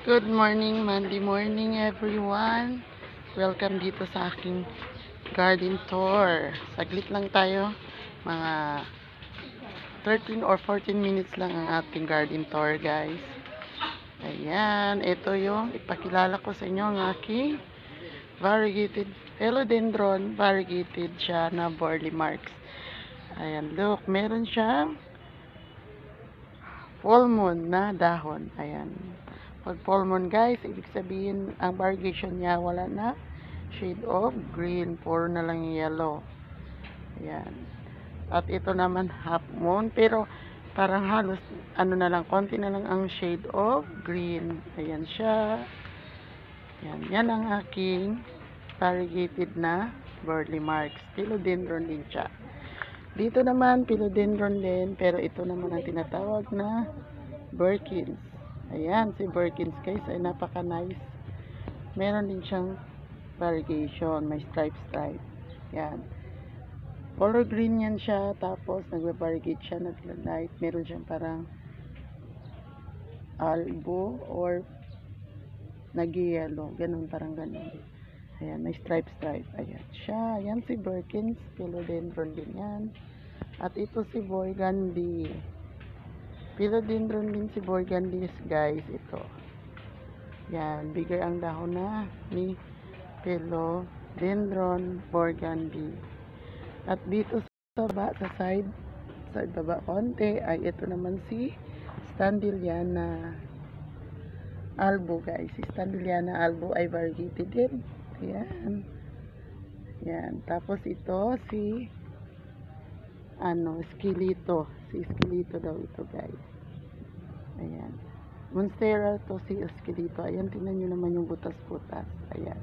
Good morning, Monday morning everyone. Welcome dito sa aking garden tour. Saglit lang tayo, mga 13 or 14 minutes lang ang ating garden tour guys. Ayan, ito yung ipakilala ko sa inyo ang aking variegated philodendron, variegated siya na Burle Marx. Ayan, look, meron siyang full moon na dahon. Ayan. Pag full moon guys, ibig sabihin ang variegation niya wala na shade of green, puro na lang yellow. Ayan. At ito naman half moon, pero parang halos ano na lang, konti na lang ang shade of green. Ayan siya. Ayan. Yan ang aking variegated na Burle Marx. Philodendron din siya. Dito naman, philodendron din, pero ito naman ang tinatawag na Birkins. Ayan, si Birkins guys ay napaka-nice. Meron din siyang variegation, may stripe. Yan. Color green yan siya, tapos nagbe-variegate siya, nag-light. Meron siyang parang albo or nag-yellow. Ganun, parang ganun. Ayan, may stripe. Ayan siya. Ayan si Birkins, philodendron din yan. At ito si Burgundy. Philodendron din si Burgundy guys, ito. Yan, bigger ang dahon na ni Philodendron Burgundy. At dito sa baba, sa side baba konti, ay ito naman si Standeliana Albo guys. Si Standeliana Albo ay variegated din. Ayan. Yan. Tapos ito si Esquilito. Si Esquilito daw ito guys. Ayan. Monstera to si Esquilito. Ayan, tingnan nyo naman yung butas-butas. Ayan.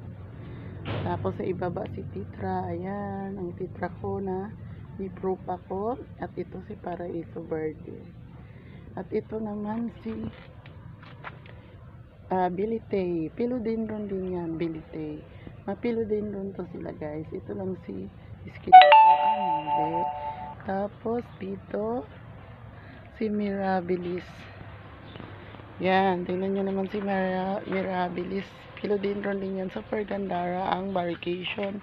Tapos sa ibaba si Titra. Ayan, ang Titra ko na i-proof ako. At ito si Paraiso Verde. At ito naman si Bilitay. Philodendron din yan, Bilitay. Ma-philodendron to sila guys. Ito lang si Esquilito. Hindi. Tapos dito si Mirabilis. Yan, tingnan nyo naman si Mirabilis. Philodendron din yan. Super gandara ang variegation.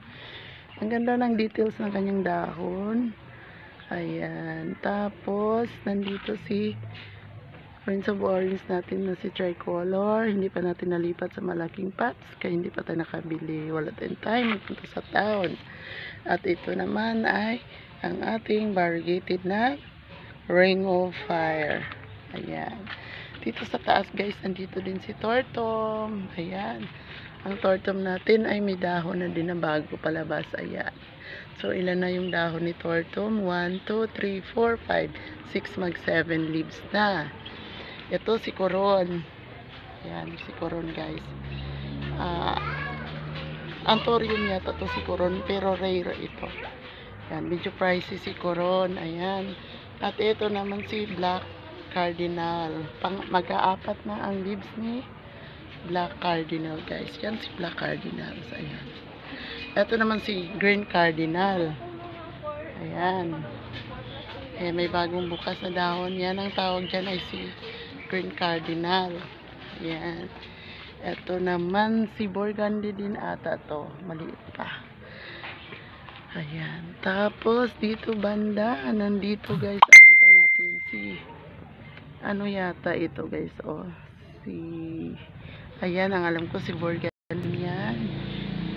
Ang ganda ng details ng kanyang dahon. Ayan. Tapos, nandito si Prince of Orange natin na si Tricolor. Hindi pa natin nalipat sa malaking pots. Kaya hindi pa tayo nakabili. Wala tayong time magpunta sa town. At ito naman ay ang ating variegated na Ring of Fire. Ayan. Dito sa taas guys, nandito din si Tortom. Ayan. Ang Tortom natin ay may dahon na din na bago palabas. Ayan. So, ilan na yung dahon ni Tortom? 1, 2, 3, 4, 5, 6, mag 7 leaves na. Ito si Coron. Ayan, si Coron guys. Anthurium yata to si Coron, pero rare ito. Ayan, medyo pricey si Coron. Ayan. At ito naman si Black Cardinal. Mag-aapat na ang leaves ni Black Cardinal guys. Yan si Black Cardinal. Ayan. Ito naman si Green Cardinal. Ayan. May bagong bukas na dahon. Yan ang tawag dyan ay si Green Cardinal. Ayan. Ito naman si Burgundy din ata to. Maliit pa. Ayan. Tapos, dito banda, nandito guys, ang iba natin si, yata ito guys, ayan, ang alam ko si Burgundy yan.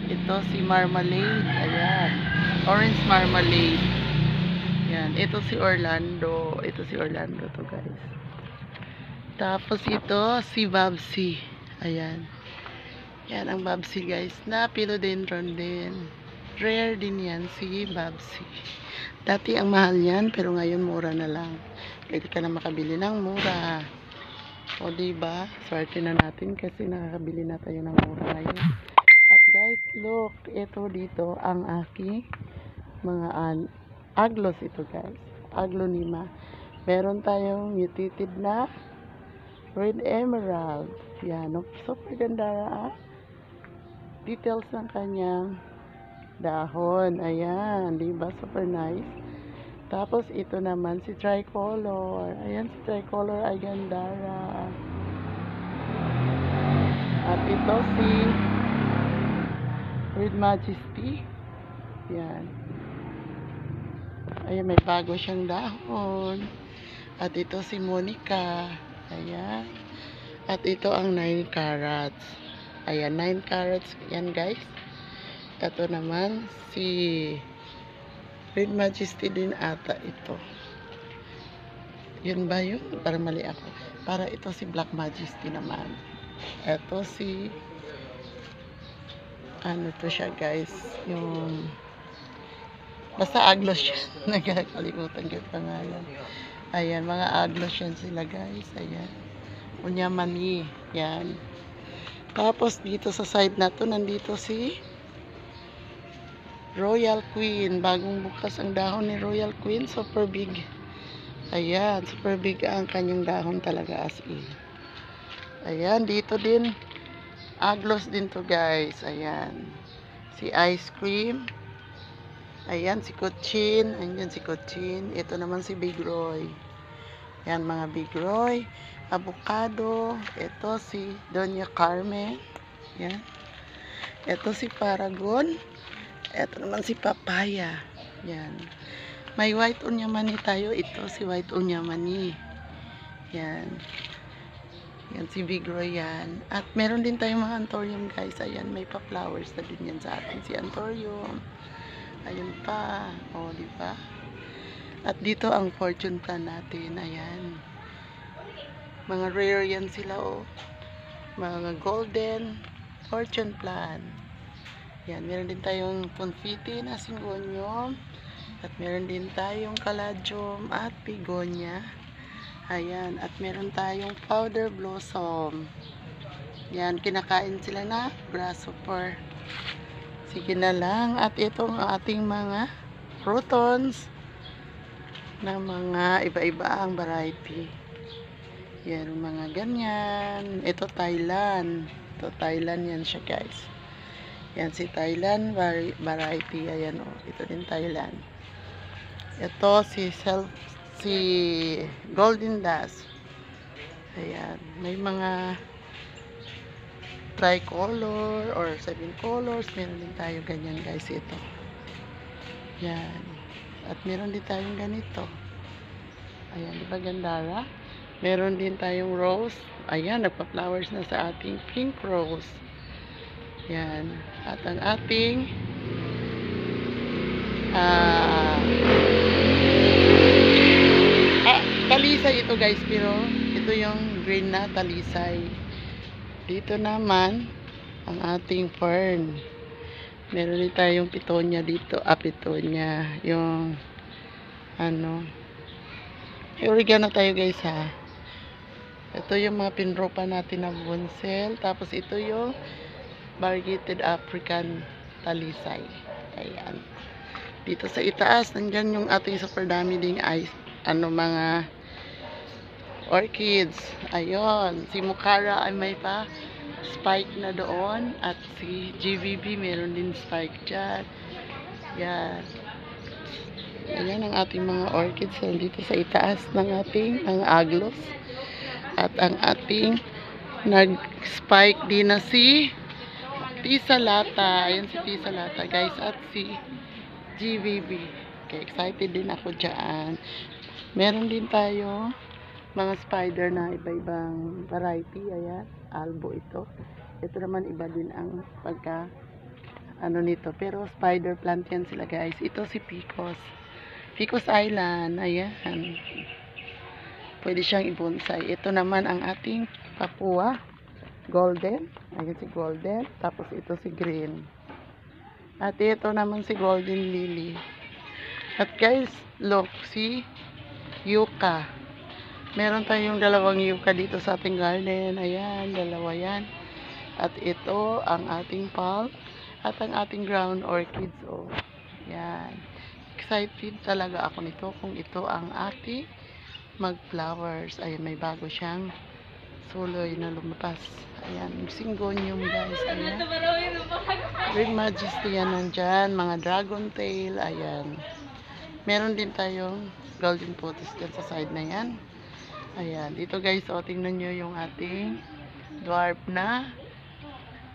Ito si Marmalade, ayan. Orange Marmalade. Ayan. Ito si Orlando to guys. Tapos ito, si Babsy. Ayan. Yan ang Babsy guys, na philodendron din. Rare din yan si Babsy. Dati ang mahal yan, pero ngayon mura na lang. Pwede ka na makabili ng mura. O diba? Swerte na natin kasi nakakabili na tayo ng mura ngayon. At guys, look, ito dito ang aking mga aglos ito guys. Aglonema. Meron tayong mutated na red emerald. Yan, super ganda details ng kanyang dahon. Ayan, diba? Super nice. Tapos, ito naman si Tricolor. Ayan, si Tricolor ay gandara. ito si Red Majesty. Yan. Ayan, may bago siyang dahon. At ito si Monica. Ayan. At ito ang 9 carats. Ayan, 9 carats. Yan guys. Ito naman si Red Majesty din ata ito. Yun ba yun? Para mali ako. Para ito si Black Majesty naman. Ito si ano to siya guys. Yung basta aglos siya. Nagkakalimutan ko yung pangalan. Ayan, mga aglos yan sila guys. Ayan. Unyamani. Yan. Tapos dito sa side na to, nandito si Royal Queen. Bagong bukas ang dahon ni Royal Queen. Super big. Ayan, super big ang kanyang dahon talaga as in. Ayan, dito din. Aglos din to guys. Ayan. Si Ice Cream. Ayan, si Cochin. Ayan si Cochin. Ito naman si Big Roy. Ayan, mga Big Roy. Avocado. Ito si Doña Carmen. Ayan. Ito si Paragon. Ito naman si Papaya. Ayan. May white unyamani tayo. Ito si white unyamani. Ayan. Yan si Big Roy yan. At meron din tayong mga anthurium guys. Ayan, may pa-flowers na din yan sa atin. Si anthurium. Ayan pa. O, diba? At dito ang fortune plant natin. Ayan. Mga rare yan sila o. Mga golden fortune plant. Yan, meron din tayong confetti na syngonium. At meron din tayong caladium at begonia. Ayan, at meron tayong powder blossom. Yan, kinakain sila na grasshopper. Sige na lang. At itong ating mga protons na mga iba-iba ang variety. Yan, mga ganyan. Ito Thailand. Ito Thailand yan siya guys. Yan si Thailand variety. Ayan o. Ito din Thailand. Ito si Golden Dust. Ayan. May mga tricolor or 7 colors. Meron din tayo ganyan guys. Ito. Yan. At meron din tayong ganito. Ayan. Diba gandara? Meron din tayong rose. Ayan. Nagpa-flowers na sa ating pink rose. Yan. At ang ating talisay ito guys, pero ito yung green na talisay. Dito naman ang ating fern. Meron din tayong pitonia dito. Pitonia. Yung ano, oregano tayo guys ha. Ito yung mga pinropa natin na bonsel. Tapos ito yung variegated African talisay. Ayan. Dito sa itaas, nandyan yung ating super dami ding mga orchids. Ayun. Si Mukara ay may pa spike na doon. At si GVB meron din spike dyan. Yan. Ayan ang ating mga orchids. Dito sa itaas ng ating ang aglos. At ang ating nag-spike din na si Tisalata. Ayan si Tisalata guys. At si GVB. Okay, excited din ako dyan. Meron din tayo mga spider na iba-ibang variety. Ayan, albo ito. Ito naman iba din ang pagka ano nito. Pero spider plant yan sila guys. Ito si Picos. Picos Island. Ayan. Pwede siyang ibonsai. Ito naman ang ating Papua. Golden. Ayan si golden. Tapos ito si green. At ito naman si golden lily. At guys, look, si yucca. Meron tayong dalawang yucca dito sa ating garden. Ayan, dalawa yan. At ito ang ating palm. At ang ating ground orchids. Oh. Yan. Excited talaga ako nito kung ito ang ating mag-flowers. Ayan, may bago siyang suloy na lumabas. Ayan, syngonium guys. Ayan. Red Majesty yan nandyan. Mga dragon tail. Ayan. Meron din tayong golden pothos dyan sa side na yan. Ayan. Dito guys, tingnan nyo yung ating dwarf na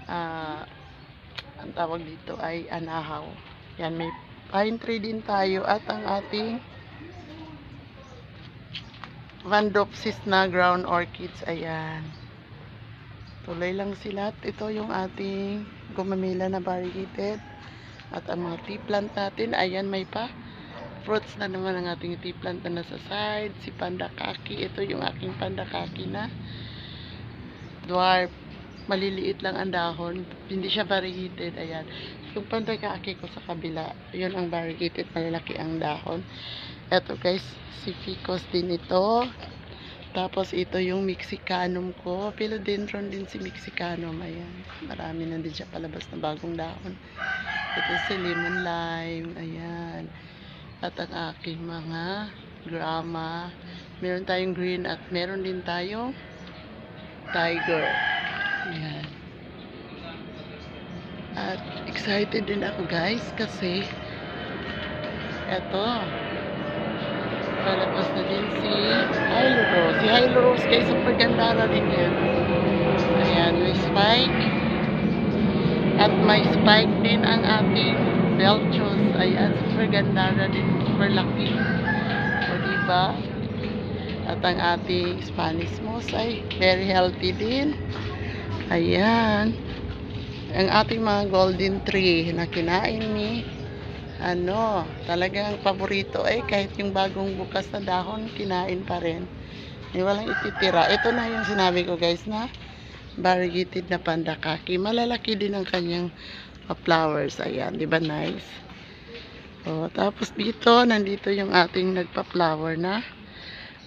ah, ang tawag dito ay anahaw. Yan, may pine tree din tayo at ang ating Vandopsis na ground orchids. Ayan. Tuloy lang sila. Ito yung ating gumamela na variegated. At ang mga tea plant natin, ayan, may pa fruits na naman ang ating tea plant na nasa side. Si Pandakaki, ito yung aking Pandakaki na dwarf. Maliliit lang ang dahon, hindi siya variegated. Ayan, yung Pandakaki ko sa kabila, yun ang variegated, malalaki ang dahon. Eto guys, si Ficus din ito. Tapos ito yung Mexicanum ko. Philodendron din si Mexicanum. Ayan. Marami na din siya palabas na bagong dahon. Ito si Lemon Lime. Ayan. At ang aking mga grama. Meron tayong green at meron din tayong tiger. Ayan. At excited din ako guys kasi eto. Palabas na din si Hylo-Rose. Si Hylo-Rose guys, super ganda na din yan. Ayan, may spike. At may spike din ang ating Belchos. Ayan, super ganda na din. Super laki. O diba? At ang ating Spanish moss ay very healthy din. Ayan. Ang ating mga golden tree na kinain ni talagang paborito kahit yung bagong bukas na dahon kinain pa rin, walang ititira. Ito na yung sinabi ko guys na variegated na Pandakaki, malalaki din ang kanyang flowers. Ayan, di ba nice? Tapos dito, nandito yung ating nagpa-flower na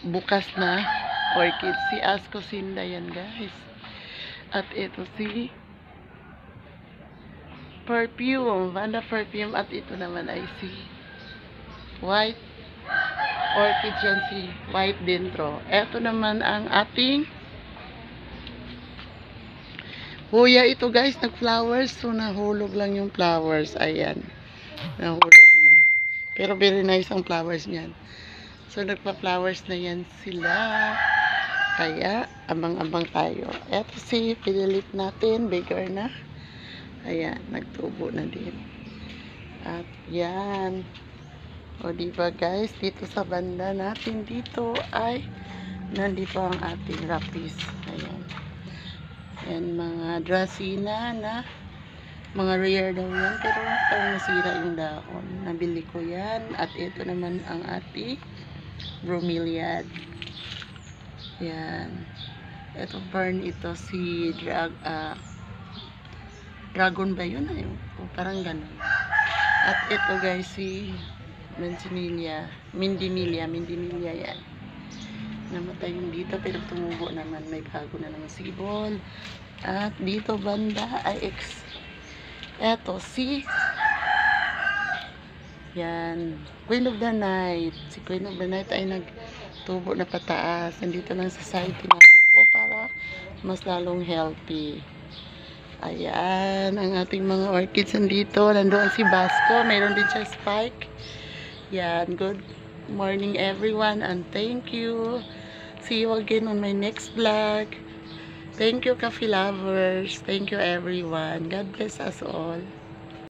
bukas na orchid, si Ascosinda yan guys. At ito si Perfume, Vanda Perfume, at ito naman ay si White Orchid yan, si White Dentro. Ito naman ang ating Huya. Ito guys, nag-flowers, so nahulog lang yung flowers. Ayan, nahulog na. Pero very nice ang flowers niyan. So nagpa-flowers na yan sila. Kaya, abang-abang tayo. Ito si Philip natin, bigger na. Ayan, nagtubo na din. At yan. O diba guys, dito sa banda natin dito ay nandito ang ating rapis. Ayan. Yan, mga Dracena na mga rare daw yan, pero parang nasira yung dahon. Nabili ko yan. At ito naman ang ating bromeliad. Yan. Ito fern, ito si dragon ba yun? Parang ganun. At ito guys, si Mindimilia yan. Namatay yung dito, pero tumubo naman. May bago na naman sibol. At dito banda ay eto si yan, Queen of the Night. Si Queen of the Night ay nagtubo na pataas. Nandito lang sa side, tinago ko para mas lalong healthy. Ayan, ang ating mga orchids nandito. Nandoon si Basco. Mayroon din siya spike. Yan, good morning everyone and thank you. See you again on my next vlog. Thank you, coffee lovers. Thank you everyone. God bless us all.